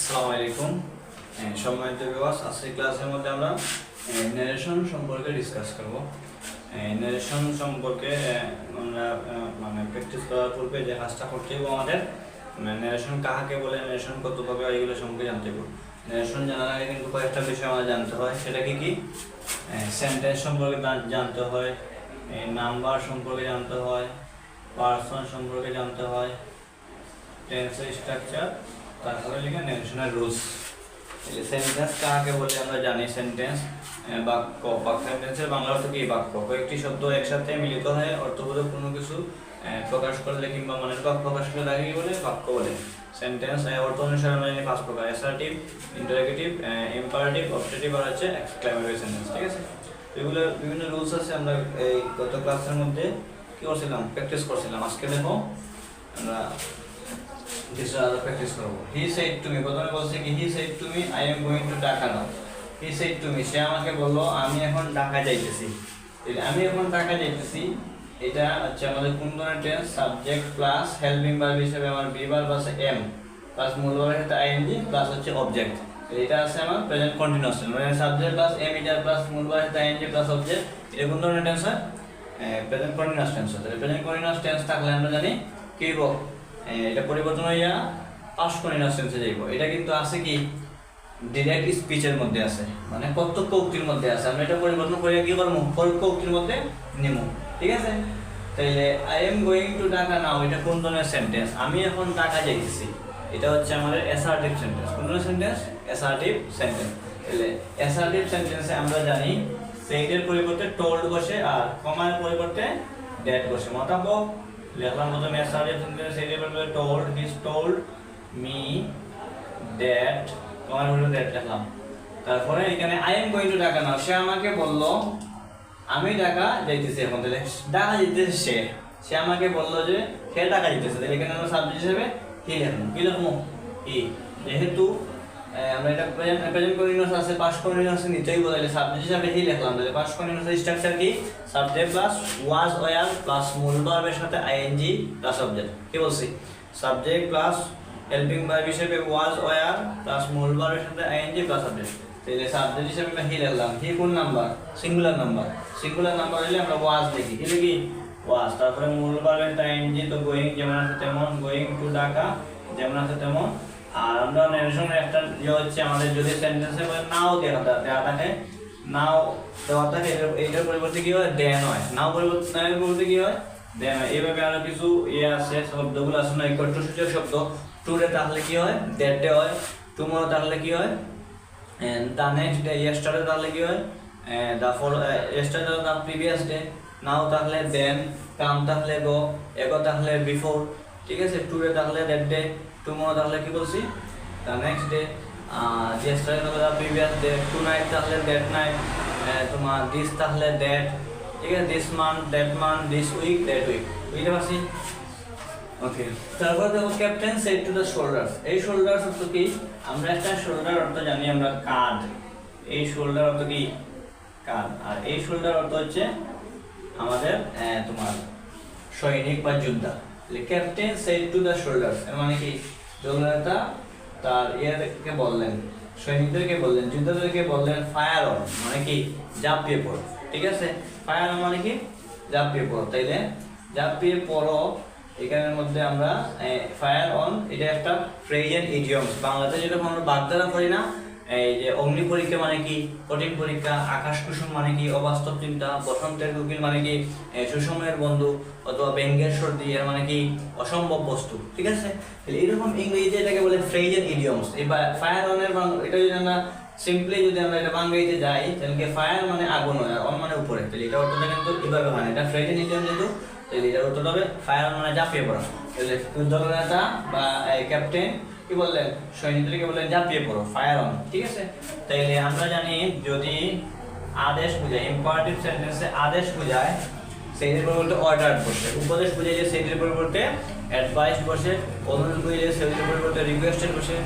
আসসালামু আলাইকুম সম্মানিত ভিউয়ার্স, আজকের ক্লাসের মধ্যে আমরা ন্যারেশন সম্পর্কে ডিসকাস করব। ন্যারেশন সম্পর্কে আমরা প্র্যাকটিস করার পূর্বে যে কাজটা করতে হবে আমাদের ন্যারেশন কাকে বলে, ন্যারেশন কতভাবে হয়, এগুলো সম্পর্কে জানতে হবে। ন্যারেশন জানার আগে কিন্তু কয়েকটা বিষয় আমাদের জানতে হয়। সেটা কি সেন্টেন্স সম্পর্কে জানতে হয়, নাম্বার সম্পর্কে জানতে হয়, পার্সন সম্পর্কে জানতে হয়, টেন্সের স্ট্রাকচার, তারপরে লিখে ন্যারেশনের রুলস। সেন্টেন্স কাকে বলে আমরা জানি। সেন্টেন্স বাক্য, সেন্টেন্সের বাংলা অর্থ কি? বাক্য। কয়েকটি শব্দ একসাথে মিলিত হয়ে অর্থবোধক কোনো কিছু প্রকাশ করলে কিংবা মনের ভাব প্রকাশ করলে তাকে কি বলে? বাক্য বলে। সেন্টেন্স অর্থ অনুসারে আমরা জানি 5 প্রকার: অ্যাসার্টিভ, ইন্টারোগেটিভ, ইম্পারেটিভ, অবজেক্টিভ আর হচ্ছে এক্সক্লেমেটরি সেন্টেন্স। ঠিক আছে, এগুলো বিভিন্ন রুলস আছে। আমরা এই গত ক্লাসের মধ্যে কি করছিলাম? প্র্যাকটিস করছিলাম। আজকে দেখো আমরা প্র্যাকটিস করবো। হি সেড টু মি, প্রথমে বলছে কি he said to me I am going to Dhaka now. He said to me, সে আমাকে বললো আমি এখন ঢাকা যাইতেছি। আমি এখন ঢাকা যাইতেছি, এটা হচ্ছে আমাদের কোন ধরনের tense? Subject plus helping verb হিসেবে আমার বি ভার্ব আছে এম প্লাস মূল ভার্বের সাথে আইএনজি প্লাস হচ্ছে অবজেক্ট। এটা আছে আমার প্রেজেন্ট কন্টিনিউয়াস টেন্স, মানে সাবজেক্ট প্লাস এম ইটার প্লাস মূল ভার্বের সাথে আইএনজি প্লাস অবজেক্ট। এটা কোন ধরনের টেন্স হয়? প্রেজেন্ট কন্টিনিউয়াস টেন্স হয়। প্রেজেন্ট কন্টিনিউয়াস টেন্স থাকলে আমরা জানি কি হইব? এটা পরিবর্তন হইয়া পাস্ট কন্টিনিউয়াস টেন্সে যাইব। এটা কিন্তু আছে কি ডাইরেক্ট স্পিচের মধ্যে আছে, মানে প্রত্যক্ষ উক্তির মধ্যে আছে। আমরা এটা পরিবর্তন করে কি করব? পরোক্ষ উক্তির মধ্যে নিব। ঠিক আছে, তাইলে I am going to Dhaka now, এটা কোন ধরনের সেন্টেন্স? আমি এখন ঢাকা যাইতেছি, এটা হচ্ছে আমাদের অ্যাসার্টিভ সেন্টেন্স। কোন ধরনের সেন্টেন্স? Assertive sentence. তাহলে অ্যাসার্টিভ সেন্টেন্সে আমরা জানি সেইডের পরিবর্তে টোল্ড বসে আর কমার পরিবর্তে দ্যাট বসে। মোতাবেক লিখলাম প্রথমে অ্যাসার্টিভ সেন্টেন্স, সেইডের পরিবর্তে told, he told me that, কমার পরিবর্তে দ্যাট লিখলাম। তারপরে এখানে I am going to Dhaka now, সে আমাকে বললো আমি ঢাকা যাইতেছি এখন। তাহলে ঢাকা যাইতেছে সে, সে আমাকে বললো যে সে ঢাকা যাইতেছে। তাহলে এখানে আমরা সাবজেক্ট হিসেবে হি লিখলাম। কি লিখবো? হি। যেহেতু আমরা এটা প্রেজেন্ট কন্টিনিউয়াস আছে, পাস্ট কন্টিনিউয়াস আছে, নিচেই বলাইলে সাবজেক্ট হিসেবে হি লিখলাম। তাহলে পাস্ট কন্টিনিউয়াস স্ট্রাকচার কি? Subject plus was were plus মূল ভার্বের সাথে আইএনজি প্লাস অবজেক্ট। কি বলছি? সাবজেক্ট প্লাস হেল্পিং ভার্ব হিসেবে ওয়াজ ওয়ার প্লাস মূল ভার্বের সাথে আইএনজি প্লাস অবজেক্ট। তাহলে সাবজেক্ট হিসেবে আমরা হি লিখলাম। হি কোন number? Singular number. Singular number হলে আমরা ওয়াজ লিখি। কি লিখি? ওয়াজ। তারপরে মূল ভার্বের সাথে আইএনজি, তো গোয়িং যেমন আছে তেমন, গোয়িং টু ঢাকা যেমন আছে তেমন। আর আমরা ন্যারেশনের একটা হচ্ছে আমাদের যদি সেন্টেন্সে নাও দেওয়া থাকে, নাও দেওয়া থাকে, এইটার পরিবর্তে কি হয়? দেন হয়। নাও পরিবর্তে কি হয়? দেন হয়। এইভাবে আরো কিছু আছে, শব্দগুলো আছে না, সূচক শব্দ। টুডে তাহলে কি হয়? দ্যাট ডে হয়। টুমরো তাহলে কি হয়? The next day. ইয়েস্টারডে তাহলে কি হয়? Yesterday the previous day. Now তাহলে দেন, কাম তাহলে গো, এগো তাহলে বিফোর। ঠিক আছে, টুডে তাহলে দ্যাট ডে, টুমরো তাহলে কি বলছি? দ্য নেক্সট ডে, ইয়েস্টারডে তাহলে the previous day, tonight that night নাইট, তোমার দিস তাহলে দ্যাট। ঠিক আছে, this month that month, this week that week. বুঝতে পারছি? ওকে, তারপর দেখো captain said to the shoulders. এই শোল্ডার্স অর্থ কি? আমরা একটা শোল্ডার অর্থ জানি আমরা কাঁধ। এই শোল্ডার অর্থ কি? কাঁধ। আর এই শোল্ডার অর্থ হচ্ছে আমাদের তোমার সৈনিক বা যোদ্ধা। Captain said to the shoulders এর মানে কি? দলনেতা তার ইয়েকে বললেন, সৈনিকদেরকে বললেন, যোদ্ধাদেরকে বললেন ফায়ার অন, মানে কি? ঝাঁপিয়ে পড়ো। ঠিক আছে, ফায়ার অন মানে কি? ঝাঁপিয়ে পড়ো। তাইলে ঝাঁপিয়ে পড়ো, এখানের মধ্যে আমরা ফায়ার অন, এটা একটা প্রেজেন্ট ইডিয়ম। বাংলাতে যেটা আমরা বাগধারা করি না, এই যে অগ্নি পরীক্ষা মানে কি? কঠিন পরীক্ষা। আকাশ কুসুম মানে কি? অবাস্তব চিন্তা। বসন্তের কোকিল মানে কি? সুসময়ের বন্ধু। অথবা ব্যঙ্গের সর্দি, এর মানে কি? অসম্ভব বস্তু। ঠিক আছে, এইরকম ইংরেজিতে এটাকে বলে প্রেজেন্ট ইডিয়মস। এই ফায়ার অনের এটা যদি আমরা সিম্পলি যদি আমরা এটা বাংলাতে যাই, তাহলে ফায়ার মানে আগুন হয়, অন মানে উপরে। তাহলে এটা অর্থটা কিন্তু এভাবে হয় না, এটা প্রেজেন্ট ইডিয়ম যেহেতু, তাহলে এটার উত্তর হবে ফায়ার মানে ঝাঁপিয়ে পড়া। তাহলে দলনেতা বা ক্যাপ্টেন কি বললেন? সৈনিকদেরকে বললেন ঝাঁপিয়ে পড়ো, ফায়ার অন। ঠিক আছে, তাইলে আমরা জানি যদি আদেশ বোঝায়, ইম্পারেটিভ সেন্টেন্সে আদেশ বোঝায় সেইটির পরিবর্তে অর্ডার বসে। উপদেশ বুঝাইলে সেইটির পরিবর্তে অ্যাডভাইস বসে। অনুরোধ বুঝাইলে সেইটির পরিবর্তে রিকোয়েস্টেড বসে।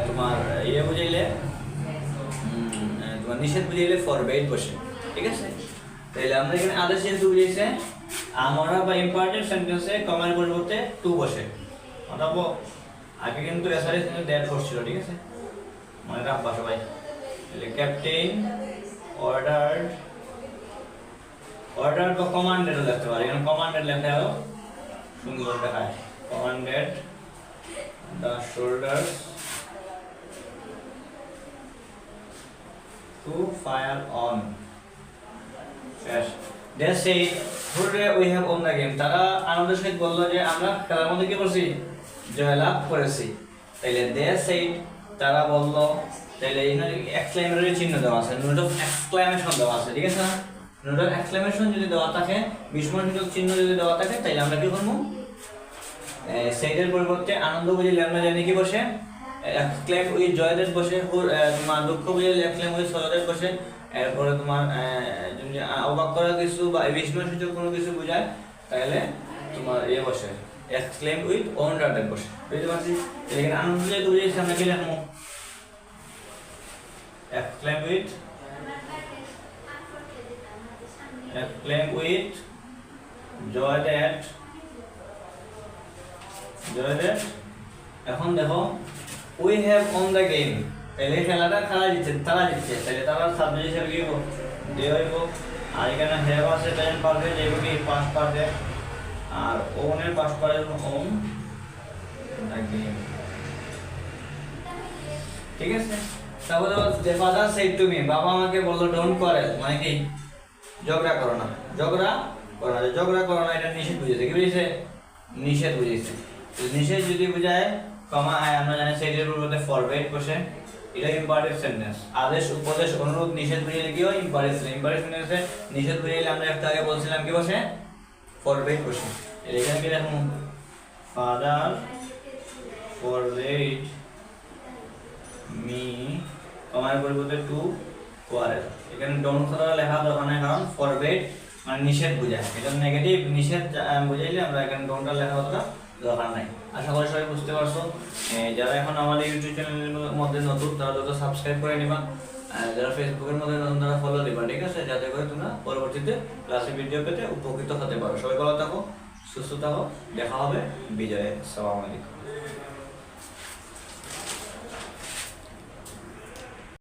তোমার ইয়ে বুঝাইলে, তোমার নিষেধ বুঝাইলে ফরবেড বসে। ঠিক আছে, তাহলে আমরা এখানে আদেশ যেহেতু বুঝিয়েছে, আমরা বা ইম্পারেটিভ সেন্টেন্সে কমার পরিবর্তে টু বসে। অথবা আগে কিন্তু এসআরএস কিন্তু দ্যাট করছিল, ঠিক আছে, মনে রাখবা সবাই। তাহলে ক্যাপ্টেন অর্ডার বা কমান্ডেড লিখতে পারি, এখানে কমান্ডেড লেখা হলো সুন্দর দেখায়। Commanded the shoulders to fire on. Yes. They say, "Today we have won the game." তারা আনন্দের সহিত বললো যে আমরা খেলার মধ্যে কি করছি, জয়লাভ করেছি। তাইলে they said, তারা বললো, তাইলে এখানে এক্সক্লেমেটরি চিহ্ন দেওয়া আছে, নোট অফ এক্সক্লেমেশন দেওয়া আছে, ঠিক আছে না? নোট অফ এক্সক্লেমেশন যদি দেওয়া থাকে, বিস্ময়সূচক চিহ্ন যদি দেওয়া থাকে, তাইলে আমরা কি করবো, সেইটার পরিবর্তে আনন্দ বুঝিয়ে আমরা জানি কি বসে, এক্সক্লেম উইথ জয়দেব বসে, তোমার দুঃখ বুঝিয়ে এক্সক্লেম উইথ সরদেব বসে, এরপরে তোমার যদি অবাক করা কিছু বা বিস্ময়সূচক কোনো কিছু বোঝায় তাহলে তোমার বসে এক্সক্লেম উইথ ওয়ান্ডারটেড বসে, বুঝতে পারছি? এখানে আনন্দ যেহেতু বুঝেছি আমরা কি লিখবো, এক্সক্লেম উইথ জয়দেব। এখন দেখো we have won the game, তাহলে খেলাটা তারা জিতছে, তাহলে তারা সাবজেক্ট হিসেবে কি দিয়ে হইব। আর এখানে হ্যাভ আছে প্রেজেন্ট পারফেক্ট, যেগুলো কি পাস্ট পারফেক্ট, আর ওনের past perfect on the game, ঠিক আছে? তারপরে the father said to me, বাবা আমাকে বললো ডোন্ট কোয়ারেল, মানে কি ঝগড়া করো না, এটা নিষেধ বুঝেছে, কি বুঝেছে, নিষেধ বুঝেছে। নিষেধ যদি বোঝায় কমা আমরা জানি সেটের পরিবর্তে ফরওয়ার্ড বসে, এটা ইম্পারেটিভ সেন্টেন্স। আদেশ, উপদেশ, অনুরোধ, নিষেধ বুঝাইলে কি হয়, ইম্পারেটিভ সেন্টেন্সে নিষেধ বুঝাইলে আমরা একটু আগে বলছিলাম কি বসে, ফরওয়ার্ড বসে। এখানে কি দেখুন, ফাদার ফরওয়ার্ড মি, কমার পরিবর্তে টু কোয়ারেল। এখানে ডোন্ট করা লেখা দরকার নাই, কারণ ফরওয়ার্ড মানে নিষেধ বোঝায়, এটা নেগেটিভ নিষেধ বুঝাইলে আমরা এখানে ডোন্টটা লেখা দরকার নাই। আশা করি সবাই বুঝতে পারছো। যারা এখন আমাদের ইউটিউব চ্যানেলের মধ্যে নতুন তারা যত সাবস্ক্রাইব করে নিবা, যারা ফেসবুকের মধ্যে নতুন তারা ফলো দিবা, ঠিক আছে, যাতে করে তোমরা পরবর্তীতে ক্লাসে ভিডিও পেতে উপকৃত হতে পারো। সবাই ভালো থাকো, সুস্থ থাকো, দেখা হবে বিজয়ে। আসসালামু আলাইকুম।